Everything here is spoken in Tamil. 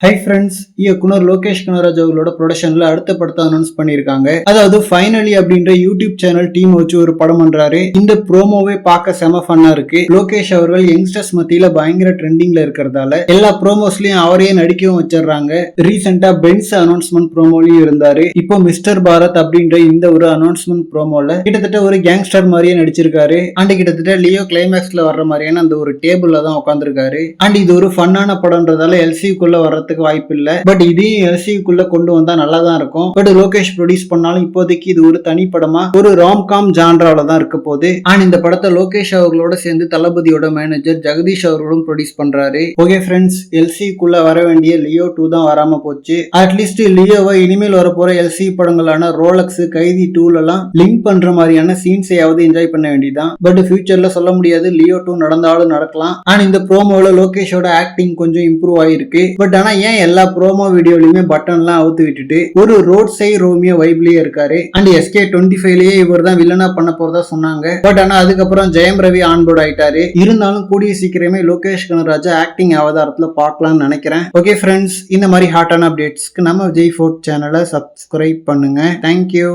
ஹை ஃப்ரெண்ட்ஸ், இயக்குனர் லோகேஷ் கனகராஜ் அவர்களோட ப்ரொடக்ஷன்ல அடுத்த படத்தை அனௌன்ஸ் பண்ணியிருக்காங்க. அதாவது ஃபைனலி அப்படின்ற யூடியூப் சேனல் டீம் வச்சு ஒரு படம் பண்றாரு. இந்த ப்ரோமோவே பார்க்க செம ஃபன்னா இருக்கு. லோகேஷ் அவர்கள் யங்ஸ்டர்ஸ் மத்தியில பயங்கர ட்ரெண்டிங்ல இருக்கிறதால எல்லா ப்ரோமோஸ்லயும் அவரையே நடிக்கவும் வச்சிடறாங்க. ரீசெண்டா பென்ஸ் அனௌன்ஸ்மெண்ட் ப்ரோமோலயும் இருந்தாரு. இப்போ மிஸ்டர் பாரத் அப்படின்ற இந்த ஒரு அனௌன்ஸ்மெண்ட் ப்ரோமோல கிட்டத்தட்ட ஒரு கேங்ஸ்டர் மாதிரியே நடிச்சிருக்காரு. அண்ட் கிட்டத்தட்ட லியோ கிளைமேக்ஸ்ல வர்ற மாதிரியான அந்த ஒரு டேபிள்ல தான் உட்காந்துருக்காரு. அண்ட் இது ஒரு ஃபன்னான படம்ன்றதால எல்சிக்குள்ள வர்ற வாய்ப்பு இல்ல. பட் இதையும் எல்சிக்குள்ள கொண்டு வந்தா நல்லா தான் இருக்கும். பட் லோகேஷ் ப்ரொடியூஸ் பண்ணாலும் இப்போதைக்கு இது ஒரு தனி படமா ஒரு ராம்காம் ஜான்ரால தான் இருக்க போகுது. அண்ட் இந்த படத்தை லோகேஷ் அவர்களோட சேர்ந்து தளபதியோட மேனேஜர் ஜெகதீஷ் அவர்களும் ப்ரொடியூஸ் பண்றாரு. ஓகே ஃப்ரெண்ட்ஸ், எல்சிக்குள்ள வர வேண்டிய லியோ 2 தான் வராம போச்சு. அட்லீஸ்ட் லியோவை இனிமேல் வரப்போற எல்சி படங்களான ரோலக்ஸ், கைதி 2 எல்லாம் லிங்க் பண்ற மாதிரியான சீன்ஸையாவது என்ஜாய் பண்ண வேண்டியதான். பட் ஃபியூச்சர்ல சொல்ல முடியாது, லியோ 2 நடந்தாலும் நடக்கலாம். அண்ட் இந்த ப்ரோமோல லோகேஷோட ஆக்டிங் கொஞ்சம் இம்ப்ரூவ் ஆயிருக்கு. பட் ஆனா ஏன் எல்லா ப்ரோமோ வீடியோலயுமே பட்டன்லாம் அவுத்து விட்டுட்டு ஒரு ரோட் சைடு ரோமியோ வைப்லயே இருக்காரு. அண்ட் SK25லயே இவர் தான் வில்லனா பண்ண போறதா சொன்னாங்க. பட் ஆனா அதுக்கப்புறம் ஜெயம் ரவி ஆன்போர்ட் ஆயிட்டாரு. இருந்தாலும் கூடிய சீக்கிரமே லோகேஷ் கனகராஜ் ஆக்டிங் அவதாரத்துல பார்க்கலாம்னு நினைக்கிறேன். ஓகே ஃப்ரெண்ட்ஸ், இந்த மாதிரி ஹாட்டான அப்டேட்ஸ்க்கு நம்ம விஜய் ஃபோர்ட் சேனலை சப்ஸ்கிரைப் பண்ணுங்க. தேங்க்யூ.